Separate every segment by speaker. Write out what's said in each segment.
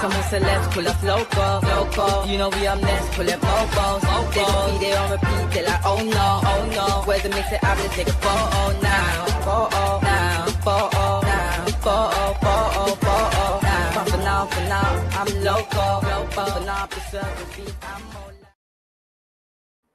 Speaker 1: Someone said let's pull up local. You know we up next, pull up mobos. They don't be there on repeat, they like oh no. Where's the mix it up, let's take a photo now. But for now, I'm local.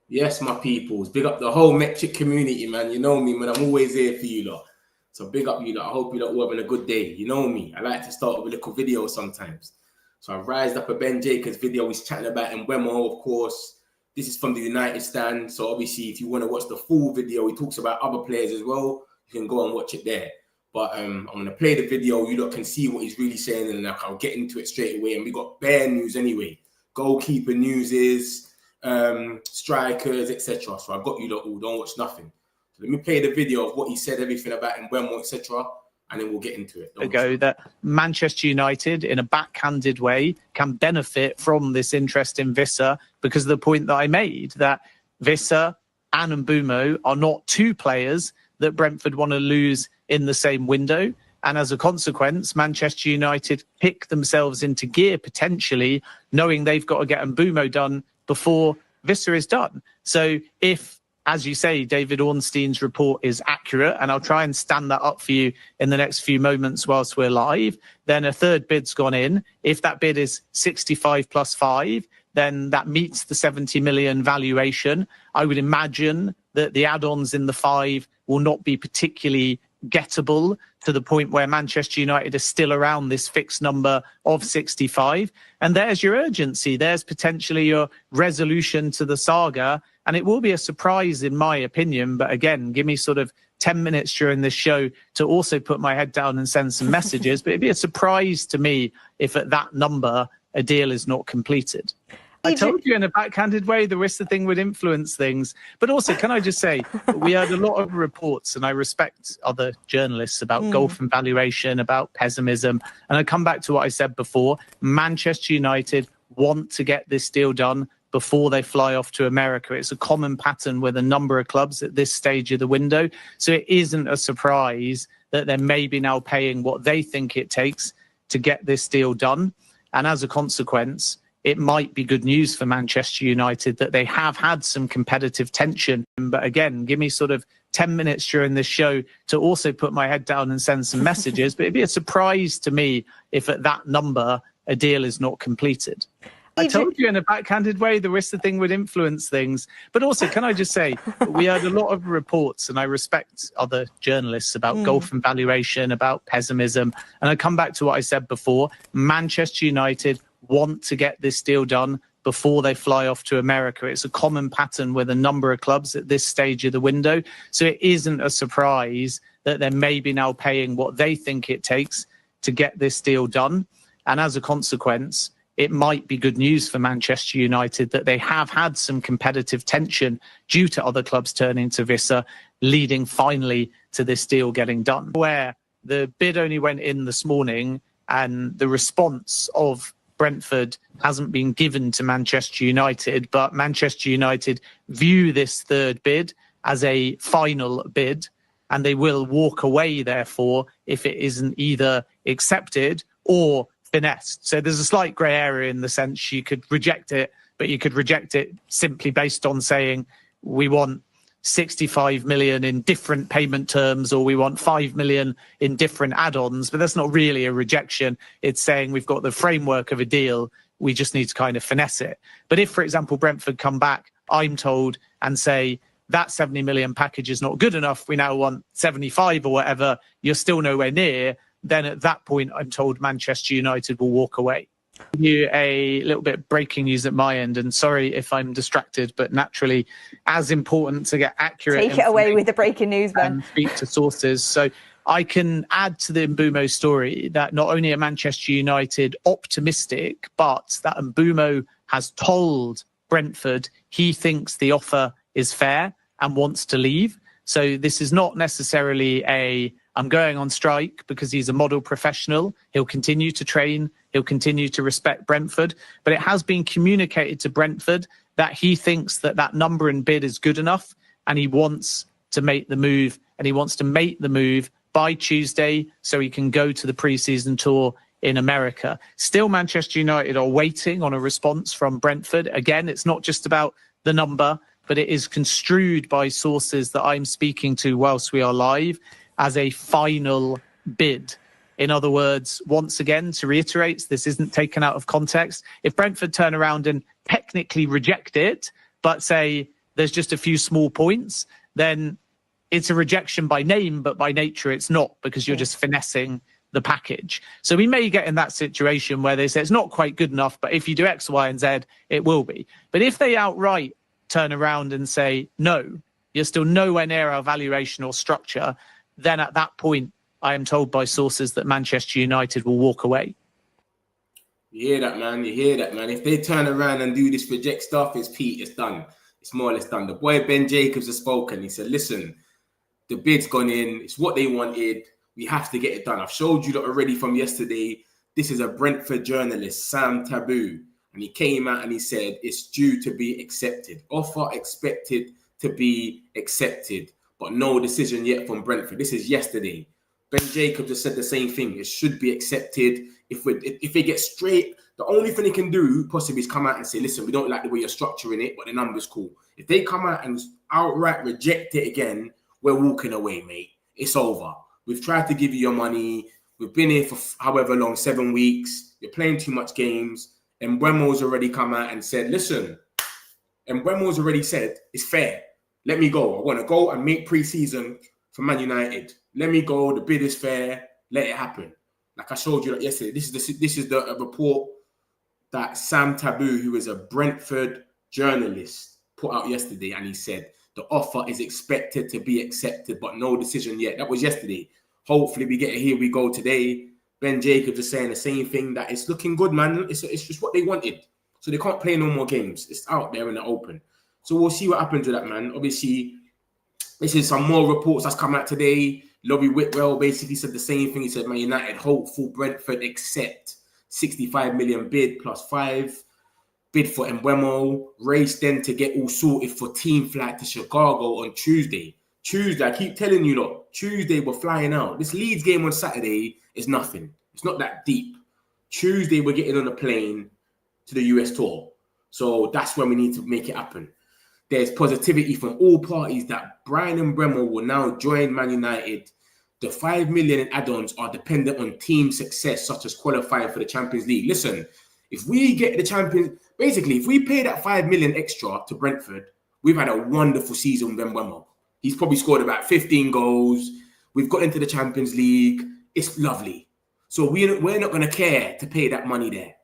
Speaker 2: Yes, my peoples. Big up the whole Metric community, man. You know me, man. I'm always here for you lot. So big up you lot. I hope you lot all having a good day. You know me. I like to start with a little video sometimes. So I rised up a Ben Jacobs video. He's chatting about Mbeumo, of course. This is from the United stand. So obviously, if you want to watch the full video, he talks about other players as well. You can go and watch it there. But I'm going to play the video. You lot can see what he's really saying. And I'll get into it straight away. And we got bare news anyway. Goalkeeper news is... strikers, etc. So I got you lot all. Don't watch nothing. So let me play the video of what he said, everything about Mbeumo, etc. And then we'll get into it.
Speaker 3: That Manchester United, in a backhanded way, can benefit from this interest in Visser because of the point that I made, that Visser and Mbeumo are not two players that Brentford want to lose in the same window. And as a consequence, Manchester United pick themselves into gear, potentially, knowing they've got to get Mbeumo done before Visser is done. So if, as you say, David Ornstein's report is accurate, and I'll try and stand that up for you in the next few moments whilst we're live, then a third bid's gone in. If that bid is 65 plus 5, then that meets the 70 million valuation. I would imagine that the add-ons in the 5 will not be particularly gettable to the point where Manchester United is still around this fixed number of 65. And there's your urgency. There's potentially your resolution to the saga. And it will be a surprise, in my opinion. But again, give me sort of 10 minutes during this show to also put my head down and send some messages. But it'd be a surprise to me if at that number a deal is not completed. I told you in a backhanded way the risk the thing would influence things. But also, can I just say, we heard a lot of reports, and I respect other journalists, about golf and valuation, about pessimism. And I come back to what I said before. Manchester United want to get this deal done before they fly off to America. It's a common pattern with a number of clubs at this stage of the window. So it isn't a surprise that they're maybe now paying what they think it takes to get this deal done. And as a consequence, it might be good news for Manchester United that they have had some competitive tension. But again, give me sort of 10 minutes during this show to also put my head down and send some messages. But it'd be a surprise to me if at that number a deal is not completed. I told you in a backhanded way the risk the thing would influence things. But also, can I just say, we heard a lot of reports, and I respect other journalists, about golf and valuation, about pessimism. And I come back to what I said before. Manchester United want to get this deal done before they fly off to America. It's a common pattern with a number of clubs at this stage of the window. So it isn't a surprise that they're maybe now paying what they think it takes to get this deal done. And as a consequence, it might be good news for Manchester United that they have had some competitive tension due to other clubs turning to Visser, leading finally to this deal getting done. Where the bid only went in this morning, and the response of Brentford hasn't been given to Manchester United, but Manchester United view this third bid as a final bid, and they will walk away, therefore, if it isn't either accepted or finessed. So there's a slight grey area in the sense you could reject it, but you could reject it simply based on saying we want 65 million in different payment terms, or we want 5 million in different add-ons. But that's not really a rejection. It's saying we've got the framework of a deal, we just need to kind of finesse it. But if, for example, Brentford come back, I'm told, and say that 70 million package is not good enough, we now want 75 or whatever, you're still nowhere near, then at that point I'm told Manchester United will walk away. You a little bit of breaking news at my end, and sorry if I'm distracted, but naturally as important to get accurate.
Speaker 4: Take it away with the breaking news, Ben.
Speaker 3: And speak to sources. So I can add to the Mbeumo story that not only are Manchester United optimistic, but that Mbeumo has told Brentford he thinks the offer is fair and wants to leave. So this is not necessarily I'm going on strike, because he's a model professional. He'll continue to train. He'll continue to respect Brentford. But it has been communicated to Brentford that he thinks that that number and bid is good enough, and he wants to make the move, and he wants to make the move by Tuesday so he can go to the pre-season tour in America. Still, Manchester United are waiting on a response from Brentford. Again, it's not just about the number, but it is construed by sources that I'm speaking to whilst we are live as a final bid. In other words, once again, to reiterate, this isn't taken out of context. If Brentford turn around and technically reject it, but say there's just a few small points, then it's a rejection by name, but by nature it's not, because you're just finessing the package. So we may get in that situation where they say it's not quite good enough, but if you do X, Y, and Z, it will be. But if they outright turn around and say, no, you're still nowhere near our valuation or structure, then at that point, I am told by sources that Manchester United will walk away.
Speaker 2: You hear that, man? You hear that, man? If they turn around and do this reject stuff, it's done. It's more or less done. The boy Ben Jacobs has spoken. He said, listen, the bid's gone in. It's what they wanted. We have to get it done. I've showed you that already from yesterday. This is a Brentford journalist, Sam Taboo. And he came out and he said, it's due to be accepted. Offer expected to be accepted, but no decision yet from Brentford. This is yesterday. Ben Jacobs has said the same thing. It should be accepted. If they get straight, the only thing they can do possibly is come out and say, listen, we don't like the way you're structuring it, but the number's cool. If they come out and outright reject it again, we're walking away, mate. It's over. We've tried to give you your money. We've been here for however long, 7 weeks. You're playing too much games. And Mbeumo's already come out and said, listen, and Mbeumo's already said, it's fair. Let me go. I want to go and make pre-season for Man United. Let me go. The bid is fair. Let it happen. Like I showed you yesterday, this is the report that Sam Taboo, who is a Brentford journalist, put out yesterday, and he said the offer is expected to be accepted, but no decision yet. That was yesterday. Hopefully we get it here we go today. Ben Jacobs is saying the same thing, that it's looking good, man. It's just what they wanted. So they can't play no more games. It's out there in the open. So we'll see what happens with that, man. Obviously, this is some more reports that's come out today. Lobby Whitwell basically said the same thing. He said, Man United hopeful Brentford accept 65 million bid plus 5. Bid for Mbeumo. Race then to get all sorted for team flight to Chicago on Tuesday. I keep telling you, look, Tuesday we're flying out. This Leeds game on Saturday is nothing. It's not that deep. Tuesday we're getting on a plane to the US tour. So that's when we need to make it happen. There's positivity from all parties that Brian and Mbeumo will now join Man United. The 5 million in add-ons are dependent on team success, such as qualifying for the Champions League. Listen, if we get the Champions, basically, if we pay that 5 million extra to Brentford, we've had a wonderful season with Mbeumo. He's probably scored about 15 goals. We've got into the Champions League. It's lovely. So we're not going to care to pay that money there.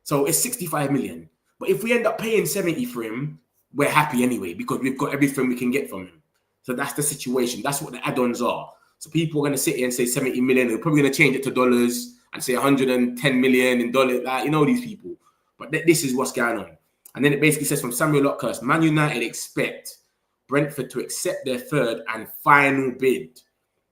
Speaker 2: So it's 65 million. But if we end up paying 70 for him, we're happy anyway, because we've got everything we can get from him. So that's the situation. That's what the add-ons are. So people are going to sit here and say 70 million. They're probably going to change it to dollars and say 110 million in dollars. Like, you know, these people. But this is what's going on. And then it basically says from Samuel Lockhurst, Man United expect Brentford to accept their third and final bid.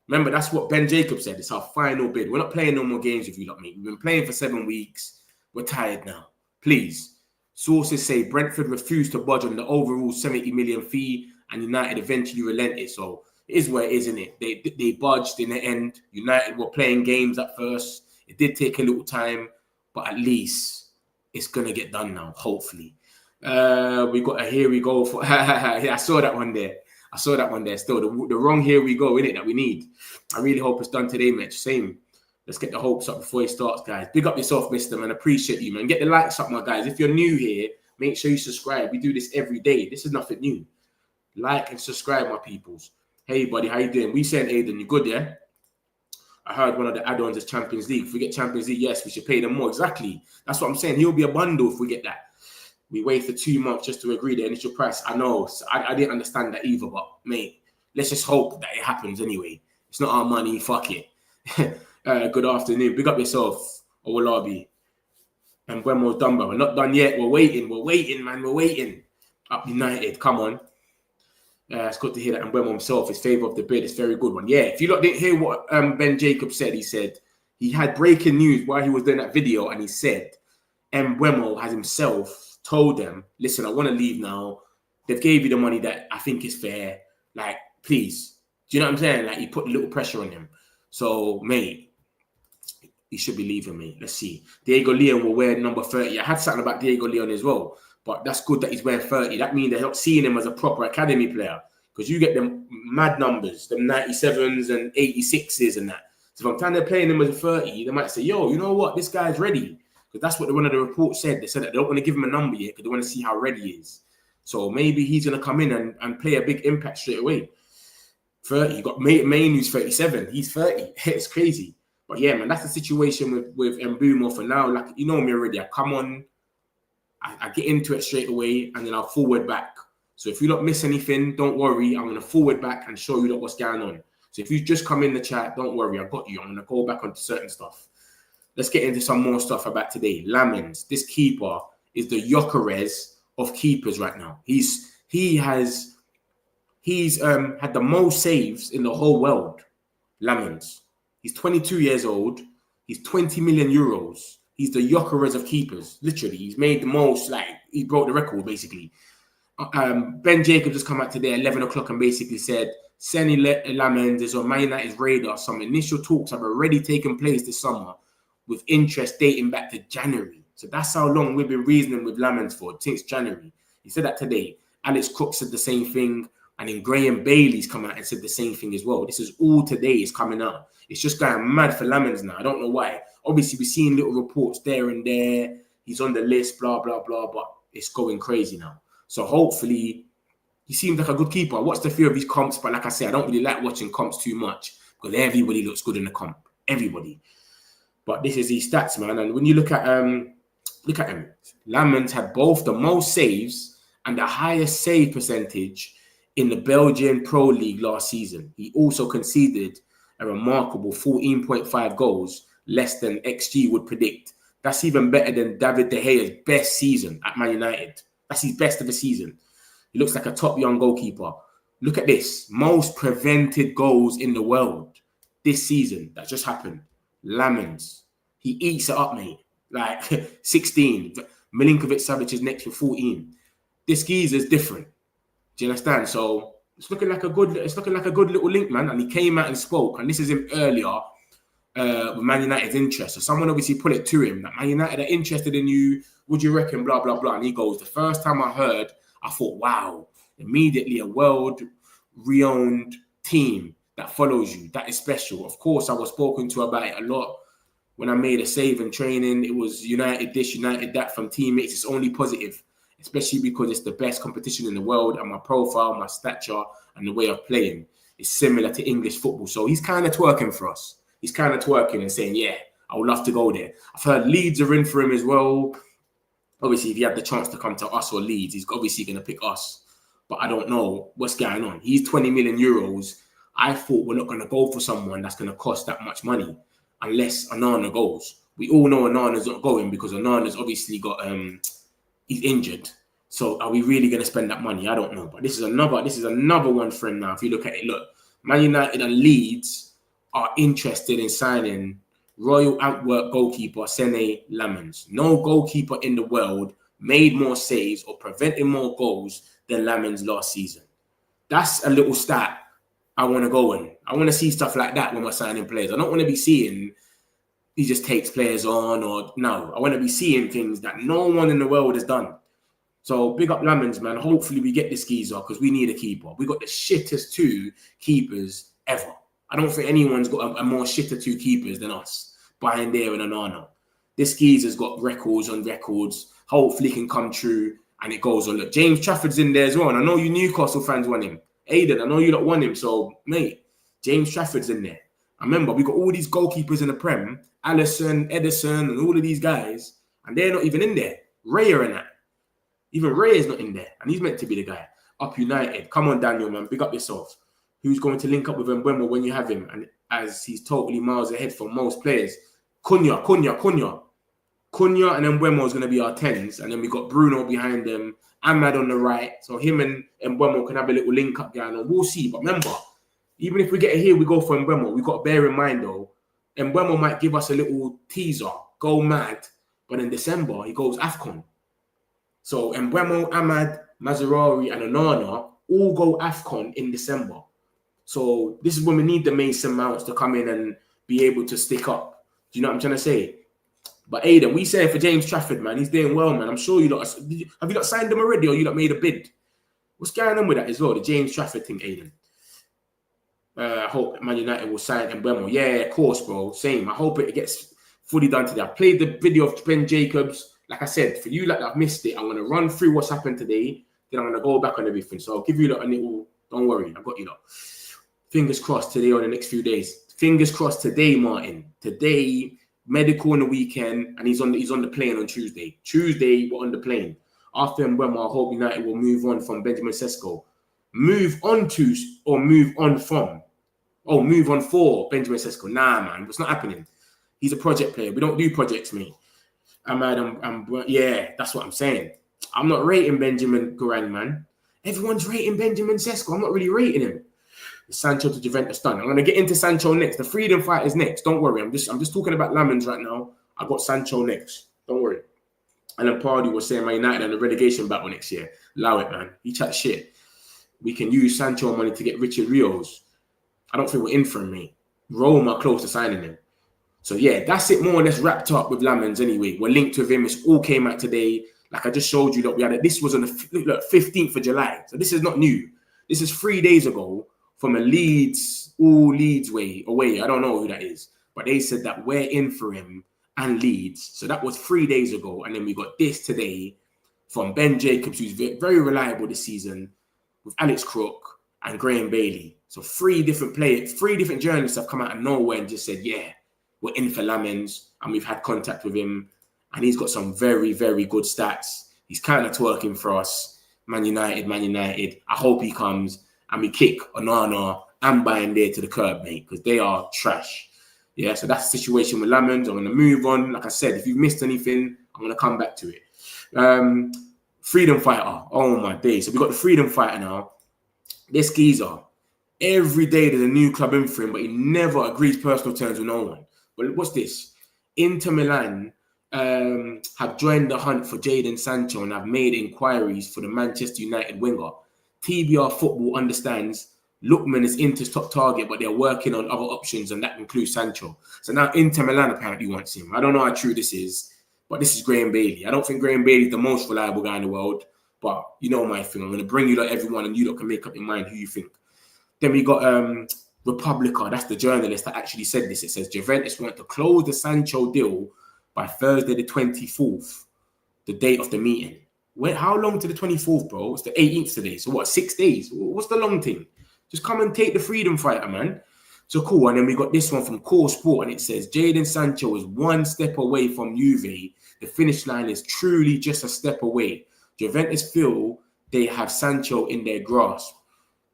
Speaker 2: Remember, that's what Ben Jacobs said. It's our final bid. We're not playing no more games with you lot, mate. We've been playing for 7 weeks. We're tired now. Please. Sources say Brentford refused to budge on the overall 70 million fee, and United eventually relented. So it is where it is, isn't it? They budged in the end. United were playing games at first. It did take a little time, but at least it's going to get done now, hopefully. We got a here we go for. Yeah, I saw that one there. Still, the wrong here we go, innit, that we need. I really hope it's done today, Mitch. Same. Let's get the hopes up before it starts, guys. Big up yourself, mister, man. Appreciate you, man. Get the likes up, my guys. If you're new here, make sure you subscribe. We do this every day. This is nothing new. Like and subscribe, my peoples. Hey, buddy, how you doing? We saying, Aiden, you good, yeah? I heard one of the add-ons is Champions League. If we get Champions League, yes, we should pay them more. Exactly. That's what I'm saying. He'll be a bundle if we get that. We wait for 2 months just to agree the initial price. I know. I didn't understand that either, but, mate, let's just hope that it happens anyway. It's not our money. Fuck it. Good afternoon. Big up yourself, Owolabi. And Mbeumo's done, but we're not done yet. We're waiting, man. We're waiting. Up United. Come on. It's good to hear that Mbeumo himself is favour of the bid. It's a very good one. Yeah, if you lot didn't hear what Ben Jacobs said, he said he had breaking news while he was doing that video, and he said Mbeumo has himself told them, listen, I want to leave now. They've gave you the money that I think is fair. Like, please. Do you know what I'm saying? Like, he put a little pressure on him. So, mate, he should be leaving, mate. Let's see. Diego Leon will wear number 30. I had something about Diego Leon as well, but that's good that he's wearing 30. That means they're not seeing him as a proper academy player, because you get them mad numbers, them 97s and 86s and that. So from the time they're playing him as a 30, they might say, yo, you know what? This guy's ready. Because that's what one of the reports said. They said that they don't want to give him a number yet because they want to see how ready he is. So maybe he's going to come in and play a big impact straight away. 30. You got Main who's 37. He's 30. It's crazy. But yeah, man, that's the situation with Mbeumo for now. Like, you know me already. I come on, I get into it straight away, and then I'll forward back. So if you don't miss anything, don't worry. I'm going to forward back and show you what's going on. So if you just come in the chat, don't worry. I got you. I'm going to go back onto certain stuff. Let's get into some more stuff about today. Lammens, this keeper, is the Gyökeres of keepers right now. He's had the most saves in the whole world. Lammens. He's 22 years old. He's 20 million euros. He's the Gyökeres of keepers. Literally, he's made the most. Like, he broke the record basically. Ben Jacobs just come out today at 11 o'clock and basically said Senne Lammens is on Man United's radar. Some initial talks have already taken place this summer, with interest dating back to January. So that's how long we've been reasoning with Lammens for, since January. He said that today. Alex Cook said the same thing. And then Graham Bailey's come out and said the same thing as well. This is all today is coming out. It's just going mad for Lammens now. I don't know why. Obviously, we're seeing little reports there and there. He's on the list, blah, blah, blah. But it's going crazy now. So hopefully, he seems like a good keeper. I watched a few of his comps. But like I said, I don't really like watching comps too much, because everybody looks good in the comp. Everybody. But this is his stats, man. And when you look at him, Lammens had both the most saves and the highest save percentage in the Belgian Pro League last season. He also conceded a remarkable 14.5 goals, less than XG would predict. That's even better than David De Gea's best season at Man United. That's his best of the season. He looks like a top young goalkeeper. Look at this. Most prevented goals in the world this season. That just happened. Lammens. He eats it up, mate. Like 16. Milinkovic-Savic is next with 14. This geezer's different. Do you understand? So it's looking like a good little link, man. And he came out and spoke. And this is him earlier with Man United's interest. So someone obviously put it to him that Man United are interested in you. Would you reckon? Blah, blah, blah. And he goes, the first time I heard, I thought, wow, immediately a world-renowned team that follows you. That is special. Of course, I was spoken to about it a lot. When I made a save in training, it was United this, United that from teammates. It's only positive, especially because it's the best competition in the world, and my profile, my stature, and the way of playing is similar to English football. So he's kind of twerking for us. He's kind of twerking and saying, yeah, I would love to go there. I've heard Leeds are in for him as well. Obviously, if he had the chance to come to us or Leeds, he's obviously going to pick us. But I don't know what's going on. He's 20 million euros. I thought we're not going to go for someone that's going to cost that much money unless Onana goes. We all know Onana's not going because Onana's obviously got he's injured. So are we really going to spend that money? I don't know. But this is another one for him now. If you look at it, look, Man United and Leeds are interested in signing Royal Antwerp goalkeeper Senne Lammens. No goalkeeper in the world made more saves or prevented more goals than Lammens last season. That's a little stat I want to go in. I want to see stuff like that when we're signing players. I don't want to be seeing he just takes players on or no. I want to be seeing things that no one in the world has done. So big up Lammens, man. Hopefully we get this geezer because we need a keeper. We got the shittest two keepers ever. I don't think anyone's got a more shitter two keepers than us. Bayern and Onana. This geezer's got records on records. Hopefully can come true and it goes on. Look, James Trafford's in there as well. And I know you Newcastle fans want him. Aiden, I know you don't want him. So, mate, James Trafford's in there. I remember we got all these goalkeepers in the Prem. Alisson, Edison, and all of these guys. And they're not even in there. Raya and that. Even Raya's not in there. And he's meant to be the guy. Up United. Come on, Daniel, man. Big up yourself. Who's going to link up with Mbeumo when you have him? And as he's totally miles ahead from most players. Cunha. Cunha and Mbeumo is going to be our 10s. And then we got Bruno behind them. Ahmad on the right. So him and Mbeumo can have a little link up going on. We'll see. But remember, even if we get it here, we go for Mbeumo. We've got to bear in mind, though, Mbeumo might give us a little teaser. Go mad. But in December, he goes AFCON. So Mbeumo, Ahmad, Mazraoui, and Onana all go AFCON in December. So this is when we need the Mason Mounts to come in and be able to stick up. Do you know what I'm trying to say? But Aiden, we say for James Trafford, man, he's doing well, man. I'm sure you lot have you not signed him already, or you lot made a bid? What's going on with that as well? The James Trafford thing, Aiden. I hope Man United will sign Mbeumo. Yeah, of course, bro. Same. I hope it gets fully done today. I played the video of Ben Jacobs. Like I said, for you like that have missed it, I'm going to run through what's happened today. Then I'm going to go back on everything. So I'll give you a little, don't worry, I've got you lot. Fingers crossed today or the next few days. Fingers crossed today, Martin. Today, medical on the weekend, and he's on the plane on Tuesday. Tuesday, we're on the plane. After Mbeumo, I hope United will move on from Benjamin Sesko. Move on for Benjamin Sesko. Nah, man, it's not happening. He's a project player. We don't do projects, mate. Yeah, that's what I'm saying. I'm not rating Benjamin Garang, man. Everyone's rating Benjamin Sesko. I'm not really rating him. Sancho to Juventus done. I'm going to get into Sancho next. The freedom fight is next. Don't worry. I'm just talking about Lammens right now. I got Sancho next. Don't worry. And then Pardy was saying Man United and the relegation battle next year. Allow it, man. He chat shit. We can use Sancho money to get Richard Rios. I don't think we're in for him, mate. Roma close to signing him. So, yeah, that's it more or less wrapped up with Lammens anyway. We're linked with him. It's all came out today. Like I just showed you, look, this was on the 15th of July. So this is not new. This is 3 days ago from a Leeds way away. I don't know who that is. But they said that we're in for him and Leeds. So that was 3 days ago. And then we got this today from Ben Jacobs, who's very reliable this season, with Alex Crook and Graham Bailey. So 3 different journalists have come out of nowhere and just said, yeah, we're in for Lammens, and we've had contact with him, and he's got some very, very good stats. He's kind of twerking for us. Man United. I hope he comes, and we kick Onana and Bayern to the curb, mate, because they are trash. Yeah, so that's the situation with Lammens. I'm going to move on. Like I said, if you've missed anything, I'm going to come back to it. Freedom fighter. Oh, my days. So we've got the freedom fighter now. This geezer. Every day there's a new club in for him, but he never agrees personal terms with no one. But what's this? Inter Milan have joined the hunt for Jadon Sancho and have made inquiries for the Manchester United winger. TBR Football understands Lookman is Inter's top target, but they're working on other options, and that includes Sancho. So now Inter Milan apparently wants him. I don't know how true this is, but this is Graham Bailey. I don't think Graham Bailey is the most reliable guy in the world, but you know my thing. I'm going to bring you everyone, and you lot can make up your mind who you think. Then we got Republica, that's the journalist that actually said this. It says Juventus want to close the Sancho deal by Thursday the 24th, the date of the meeting. How long to the 24th, bro? It's the 18th today. So what, 6 days? What's the long thing? Just come and take the freedom fighter, man. So cool. And then we got this one from Core Sport, and it says Jadon Sancho is 1 step away from Juve. The finish line is truly just a step away. Juventus feel they have Sancho in their grasp.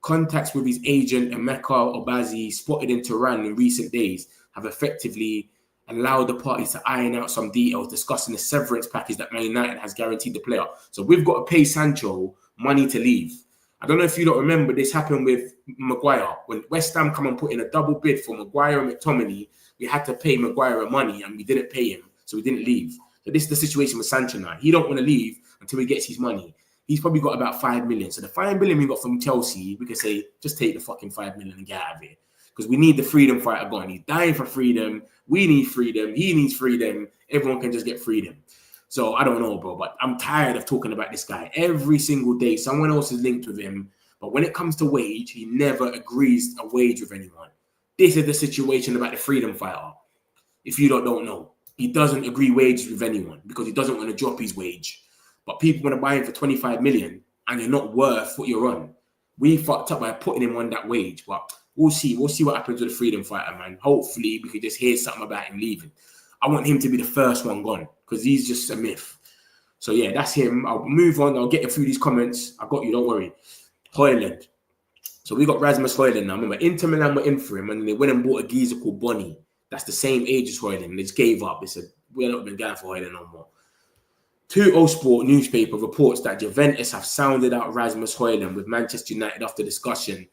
Speaker 2: Contacts with his agent, Emeka Obazi, spotted in Tehran in recent days, have effectively allowed the parties to iron out some details, discussing the severance package that Man United has guaranteed the player. So we've got to pay Sancho money to leave. I don't know if you don't remember, this happened with Maguire. When West Ham come and put in a double bid for Maguire and McTominay, we had to pay Maguire money, and we didn't pay him, so we didn't leave. So this is the situation with Sancho now. He don't want to leave until he gets his money. He's probably got about 5 million. So the 5 million we got from Chelsea, we could say, just take the fucking 5 million and get out of here. Because we need the freedom fighter gone. He's dying for freedom. We need freedom. He needs freedom. Everyone can just get freedom. So I don't know, bro, but I'm tired of talking about this guy. Every single day, someone else is linked with him. But when it comes to wage, he never agrees a wage with anyone. This is the situation about the freedom fighter. If you don't know, he doesn't agree wages with anyone because he doesn't want to drop his wage. But people want to buy him for 25 million and you're not worth what you're on. We fucked up by putting him on that wage, but we'll see. We'll see what happens with the freedom fighter, man. Hopefully, we could just hear something about him leaving. I want him to be the first one gone because he's just a myth. So, yeah, that's him. I'll move on. I'll get through these comments. I got you. Don't worry. Hojlund. So, we got Rasmus Hojlund now. Remember, Inter Milan were in for him, and they went and bought a geezer called Bonnie. That's the same age as Hojlund. They just gave up. They said, we're not been going for Hojlund no more. 2O Sport newspaper reports that Juventus have sounded out Rasmus Hojlund with Manchester United after discussion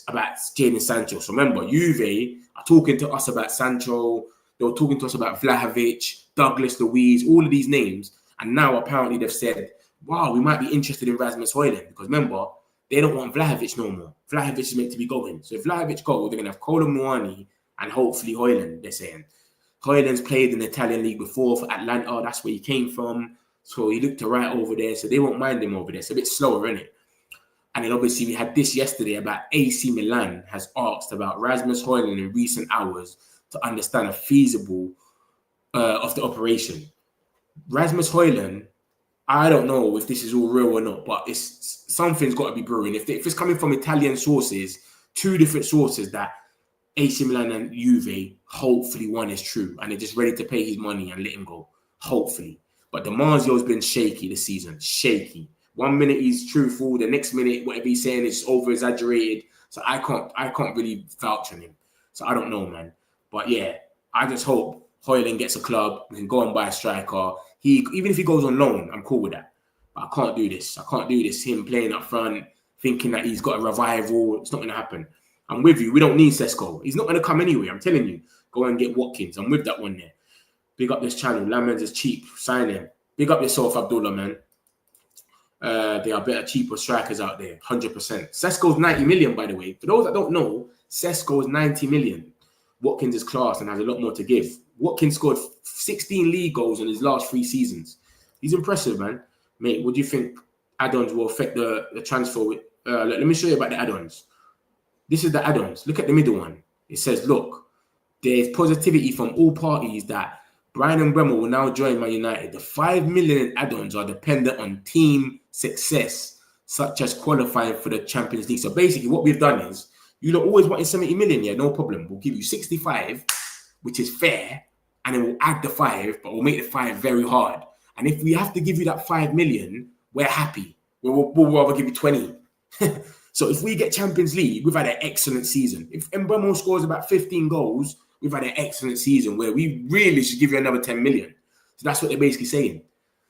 Speaker 2: about Jadon Sancho. So remember, Juve are talking to us about Sancho. They were talking to us about Vlahovic, Douglas Luiz, all of these names. And now apparently they've said, wow, we might be interested in Rasmus Hojlund. Because remember, they don't want Vlahovic no more. Vlahovic is meant to be going. So if Vlahovic goes, they're going to have Kolo Muani and hopefully Hojlund, they're saying. Hojlund's played in the Italian league before for Atlanta. That's where he came from. So he looked right over there. So they won't mind him over there. It's a bit slower, isn't it? And then obviously we had this yesterday about AC Milan has asked about Rasmus Hojlund in recent hours to understand a feasible of the operation. Rasmus Hojlund, I don't know if this is all real or not, but something's got to be brewing. If it's coming from Italian sources, 2 different sources, that AC Milan and Juve, hopefully one is true, and they're just ready to pay his money and let him go. Hopefully. But DiMarzio's been shaky this season. Shaky. 1 minute he's truthful, the next minute whatever he's saying is over-exaggerated. So I can't really vouch on him. So I don't know, man. But yeah, I just hope Hojlund gets a club and can go and buy a striker. Even if he goes on loan, I'm cool with that. But I can't do this. I can't do this. Him playing up front, thinking that he's got a revival. It's not going to happen. I'm with you. We don't need Sesko. He's not going to come anyway. I'm telling you. Go and get Watkins. I'm with that one there. Big up this channel. Lammens is cheap. Sign him. Big up yourself, Abdullah, man. There are better, cheaper strikers out there. 100%. Sesko's 90 million, by the way. For those that don't know, Sesko's 90 million. Watkins is class and has a lot more to give. Watkins scored 16 league goals in his last 3 seasons. He's impressive, man. Mate, what do you think add-ons will affect the transfer? Let me show you about the add-ons. This is the add-ons. Look at the middle one. It says, look, there's positivity from all parties that Brian Mbeumo will now join Man United. The 5 million in add-ons are dependent on team success, such as qualifying for the Champions League. So basically what we've done is, you lot always wanted 70 million, yeah, no problem. We'll give you 65, which is fair, and then we'll add the 5, but we'll make the 5 very hard. And if we have to give you that 5 million, we're happy. We'll rather give you 20. So if we get Champions League, we've had an excellent season. If Mbeumo scores about 15 goals, we've had an excellent season where we really should give you another 10 million. So that's what they're basically saying.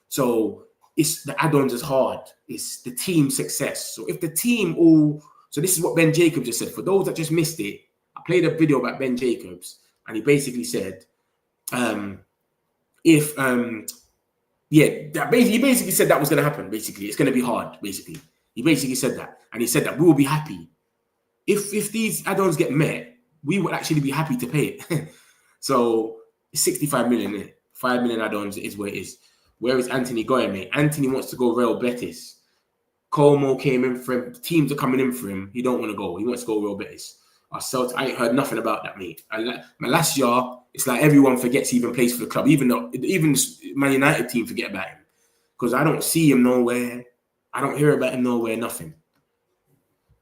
Speaker 2: So it's the add-ons is hard. It's the team success. So if the team all... So this is what Ben Jacobs just said. For those that just missed it, I played a video about Ben Jacobs, and he basically said, he basically said that was going to happen, basically. It's going to be hard, basically. He basically said that. And he said that we will be happy. If these add-ons get met, we would actually be happy to pay it. So it's 65 million. 5 million add-ons is where it is. Where is Anthony going, mate? Anthony wants to go Real Betis. Como came in for him. Teams are coming in for him. He don't want to go. He wants to go Real Betis. I ain't heard nothing about that, mate. My last year, it's like everyone forgets he even plays for the club. Even Man United team forget about him. Because I don't see him nowhere. I don't hear about him nowhere, nothing.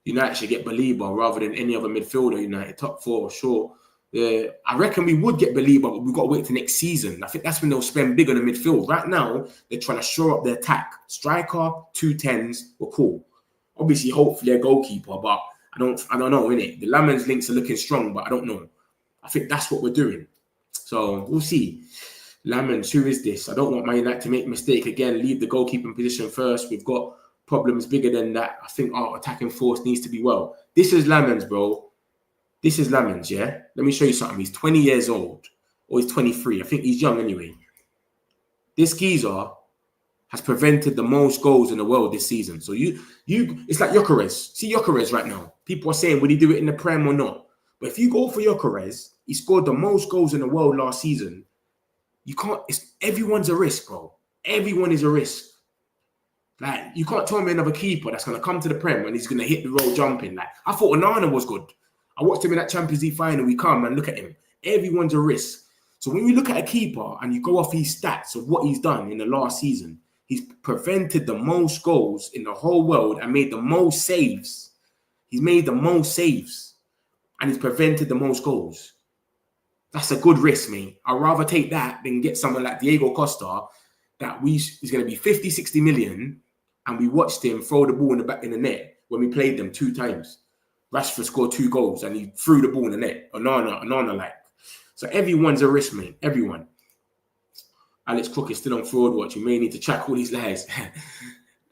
Speaker 2: United should get Belieber rather than any other midfielder. United top 4, sure. I reckon we would get Belieber, but we've got to wait till next season. I think that's when they'll spend big on the midfield. Right now, they're trying to shore up their attack. Striker, 2 10s, were cool. Obviously, hopefully a goalkeeper, but I don't know, innit? The Lammens links are looking strong, but I don't know. I think that's what we're doing. So we'll see. Lammens, who is this? I don't want Man United to make a mistake again. Leave the goalkeeping position first. We've got problems bigger than that. I think our attacking force needs to be well. This is Lammens, bro. This is Lammens, yeah? Let me show you something. He's 20 years old. Or he's 23. I think he's young anyway. This geezer has prevented the most goals in the world this season. So it's like Gyökeres. See Gyökeres right now. People are saying, would he do it in the Prem or not? But if you go for Gyökeres, he scored the most goals in the world last season. You can't, everyone's a risk, bro. Everyone is a risk. Like, you can't tell me another keeper that's going to come to the Prem and he's going to hit the road jumping. Like, I thought Onana was good. I watched him in that Champions League final. We come and look at him. Everyone's a risk. So when you look at a keeper and you go off his stats of what he's done in the last season, he's prevented the most goals in the whole world and made the most saves. He's made the most saves and he's prevented the most goals. That's a good risk, mate. I'd rather take that than get someone like Diego Costa that is going to be 50, 60 million and we watched him throw the ball in the back in the net when we played them 2 times. Rashford scored 2 goals and he threw the ball in the net. Onana like. So everyone's a risk, mate. Everyone. Alex Crook is still on fraud watch. You may need to track all these lies.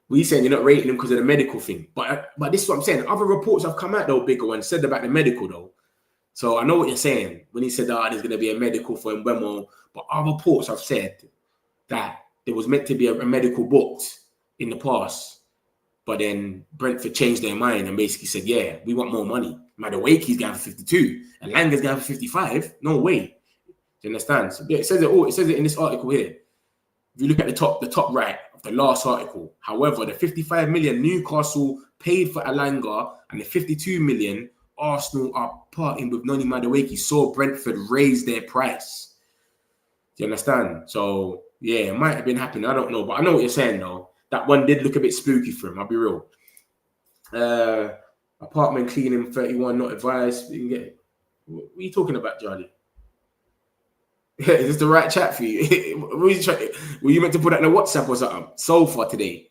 Speaker 2: We saying you're not rating him because of the medical thing. But this is what I'm saying. Other reports have come out, though, bigger ones, said about the medical, though. So I know what you're saying when he said that there's going to be a medical for Mbeumo. But other reports have said that there was meant to be a medical booked in the past. But then Brentford changed their mind and basically said, yeah, we want more money. Madueke's going for 52 and Langer's going for 55. No way. you understand? So, yeah, it says it all. It says it in this article here. If you look at the top right of the last article, however, the 55 million Newcastle paid for Alanga and the 52 million Arsenal are parting with Noni Madueke saw Brentford raise their price. Do you understand? So, yeah, it might have been happening. I don't know. But I know what you're saying, though. That one did look a bit spooky for him. I'll be real. Apartment cleaning 31, not advised. You can get it. What are you talking about, Charlie? Is this the right chat for you? Were you meant to put that in a WhatsApp or something? So far today.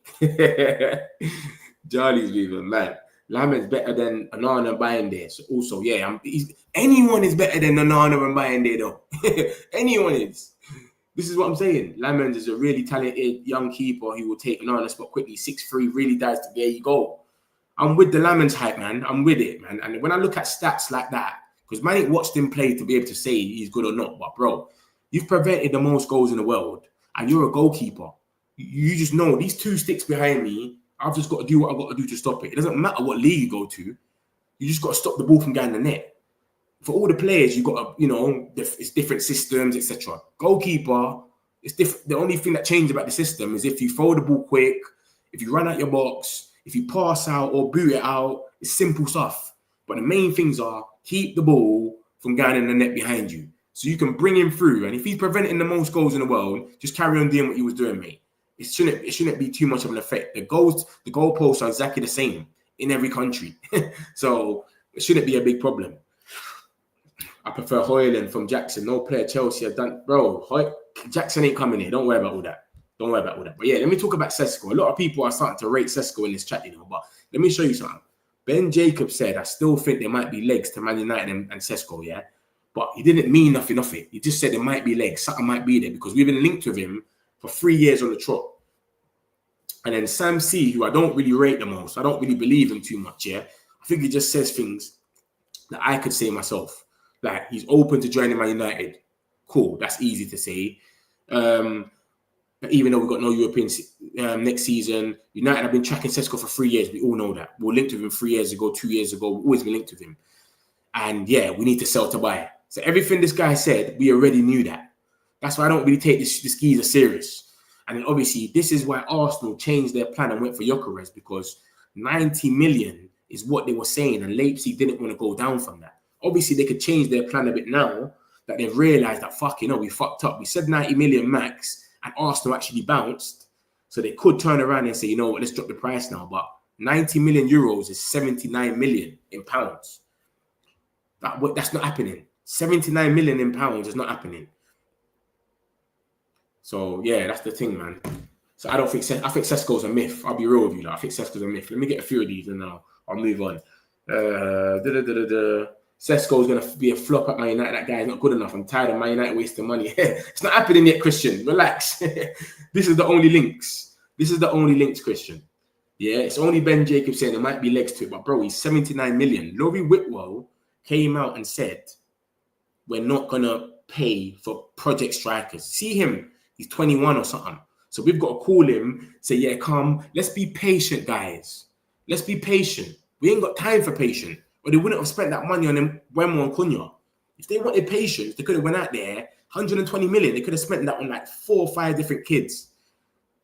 Speaker 2: Charlie's leaving, man. Lammens better than Onana and Bayende. So also, yeah, anyone is better than Onana and Bayende, though. Anyone is. This is what I'm saying. Lammens is a really talented young keeper who will take Onana's spot quickly. 6'3", really dies. There you go. I'm with the Lammens hype, man. I'm with it, man. And when I look at stats like that, because man ain't watched him play to be able to say he's good or not. But, bro, you've prevented the most goals in the world, and you're a goalkeeper. You just know these 2 sticks behind me, I've just got to do what I've got to do to stop it. It doesn't matter what league you go to. You just got to stop the ball from going in the net. For all the players, you've got to, it's different systems, etc. Goalkeeper, it's different. The only thing that changes about the system is if you throw the ball quick, if you run out your box, if you pass out or boot it out, it's simple stuff. But the main things are keep the ball from going in the net behind you. So you can bring him through. And if he's preventing the most goals in the world, just carry on doing what he was doing, mate. It shouldn't be too much of an effect. The goalposts are exactly the same in every country. So it shouldn't be a big problem. I prefer Hojlund from Jackson. No player Chelsea have done. Bro, Jackson ain't coming here. Don't worry about all that. But yeah, let me talk about Sesko. A lot of people are starting to rate Sesko in this chat, but let me show you something. Ben Jacobs said, I still think there might be legs to Man United and Sesko, yeah? But he didn't mean nothing of it. He just said there might be legs. Something might be there because we've been linked with him for 3 years on the trot. And then Sam C, who I don't really rate the most, I don't really believe him too much, yeah? I think he just says things that I could say myself. Like, he's open to joining Man United. Cool, that's easy to say. Even though we've got no Europeans next season, United have been tracking Sesko for 3 years. We all know that. We were linked with him 3 years ago, 2 years ago. We've always been linked with him. And yeah, we need to sell to buy. So everything this guy said, we already knew that. That's why I don't really take this geezer serious. And then obviously, this is why Arsenal changed their plan and went for Gyökeres, because 90 million is what they were saying, and Leipzig didn't want to go down from that. Obviously, they could change their plan a bit now that they've realised that, we fucked up. We said 90 million max, and Arsenal actually bounced. So they could turn around and say, you know what, let's drop the price now. But 90 million euros is 79 million in pounds. That's not happening. 79 million in pounds is not happening. So, yeah, that's the thing, man. So I think Sesko's a myth. I'll be real with you. I think Sesko's a myth. Let me get a few of these and I'll move on. Sesko's going to be a flop at Man United. That guy is not good enough. I'm tired of Man United wasting money. It's not happening yet, Christian. Relax. This is the only links. Christian. Yeah, it's only Ben Jacobs saying there might be legs to it. But, bro, he's 79 million. Laurie Whitwell came out and said, we're not going to pay for project strikers. See him. He's 21 or something. So we've got to call him, say, yeah, come. Let's be patient, guys. Let's be patient. We ain't got time for patience. Or they wouldn't have spent that money on Mbeumo and Cunha. If they wanted patience, they could have went out there, 120 million. They could have spent that on like 4 or 5 different kids.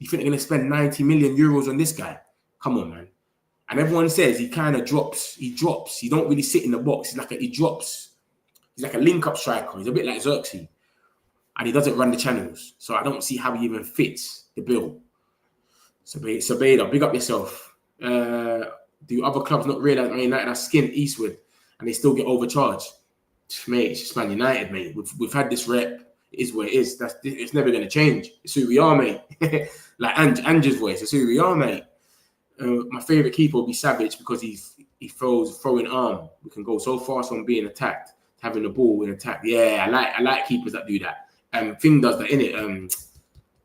Speaker 2: You think they're going to spend 90 million euros on this guy? Come on, man. And everyone says he kind of drops. He drops. He don't really sit in the box. He drops. He's like a link-up striker. He's a bit like Xerxes. And he doesn't run the channels. So I don't see how he even fits the bill. So Beda, big up yourself. Do other clubs not realise Man United are skinned eastward and they still get overcharged? Mate, it's just Man United, mate. We've had this rep. It is what it is. It's never going to change. It's who we are, mate. Like Ange's voice. It's who we are, mate. My favourite keeper will be Savage because he throws throwing arm. We can go so fast on being attacked, having the ball in attack. Yeah, I like keepers that do that. Thing does that, innit?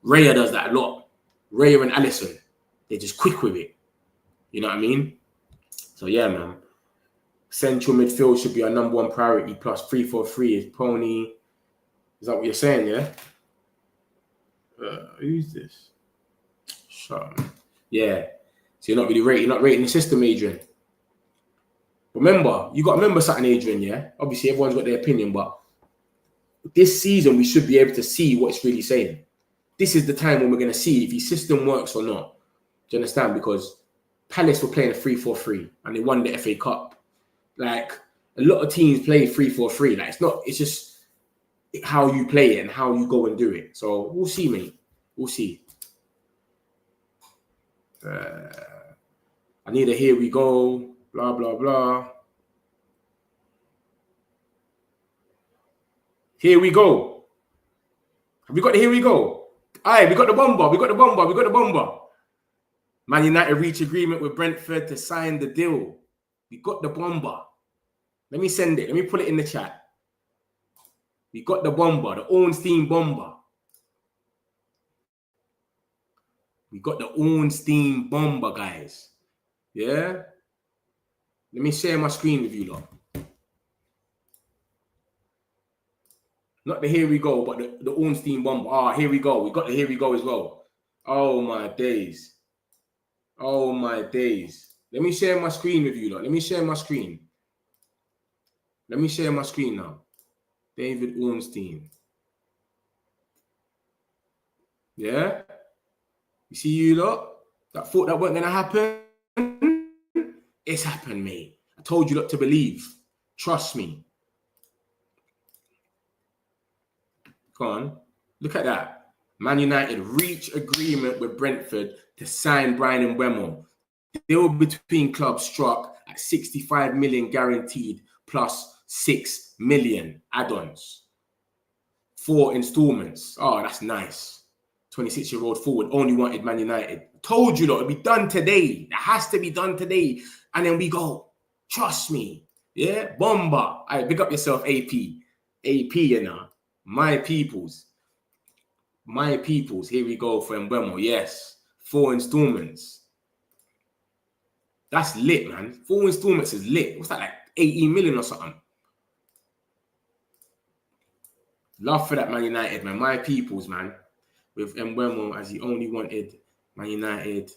Speaker 2: Raya does that a lot. Raya and Alisson, they're just quick with it. You know what I mean? So yeah, man. Central midfield should be our number one priority. Plus 3-4-3 is Pony. Is that what you're saying? Yeah. Who's this? Shut up, man. Yeah. So you're not rating the system, Adrian. Remember, you got to remember something, Adrian. Yeah. Obviously, everyone's got their opinion, but this season we should be able to see what it's really saying. This is the time when we're going to see if his system works or not. Do you understand? Because Palace were playing a 3-4-3 and they won the FA Cup. Like, a lot of teams play 3-4-3. Like, it's just how you play it and how you go and do it. So we'll see, mate. We'll see. I need a here we go, blah, blah, blah. Here we go. Have we got the here we go? Aye, we got the bomber. We got the bomber. We got the bomber. Man United reach agreement with Brentford to sign the deal. We got the bomber. Let me send it. Let me put it in the chat. We got the bomber, the Ornstein bomber. We got the Ornstein bomber, guys. Yeah? Let me share my screen with you lot. Not the here we go, but the Ornstein bomber. Ah, here we go. We got the here we go as well. Oh, my days. Oh, my days. Let me share my screen with you lot. Let me share my screen. Let me share my screen now. David Ornstein. Yeah? You see you lot? That thought that wasn't going to happen? It's happened, mate. I told you lot to believe. Trust me. Go on. Look at that. Man United reach agreement with Brentford to sign Brian Mbeumo. Deal between clubs struck at 65 million guaranteed plus 6 million add-ons. 4 installments. Oh, that's nice. 26-year-old forward only wanted Man United. Told you lot, it'll be done today. It has to be done today. And then we go. Trust me. Yeah? Bomber. All right, big up yourself, AP. AP, you know. My peoples. My peoples. Here we go for Mbeumo. Yes. 4 installments. That's lit, man. 4 installments is lit. What's that, like 18 million or something? Love for that Man United, man. My peoples, man. With Mbeumo as he only wanted Man United.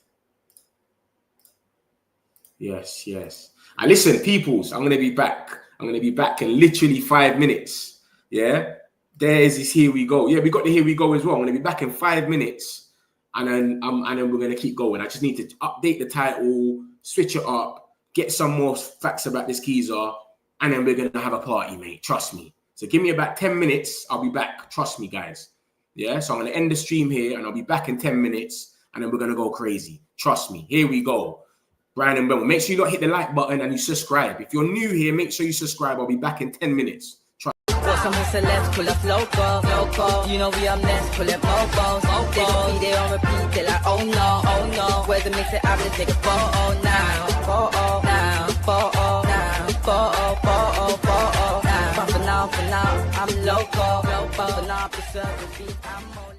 Speaker 2: Yes, yes. And listen, peoples, I'm going to be back. I'm going to be back in literally 5 minutes. Yeah? There's this here we go. Yeah, we got the here we go as well. I'm going to be back in 5 minutes. And then we're going to keep going. I just need to update the title, switch it up, get some more facts about this geezer, and then we're going to have a party, mate. Trust me. So give me about 10 minutes. I'll be back. Trust me, guys. Yeah, so I'm going to end the stream here, and I'll be back in 10 minutes, and then we're going to go crazy. Trust me. Here we go. Brian Mbeumo. Make sure you don't hit the like button and you subscribe. If you're new here, make sure you subscribe. I'll be back in 10 minutes.
Speaker 1: Some celebs pull up local. You know we are next, pull up mobos. They gon' be there on repeat, they're like, oh no. Where's the mix it up, let's take a photo now. Photo now. But for now, I'm local. For now, preserve the beat, I'm more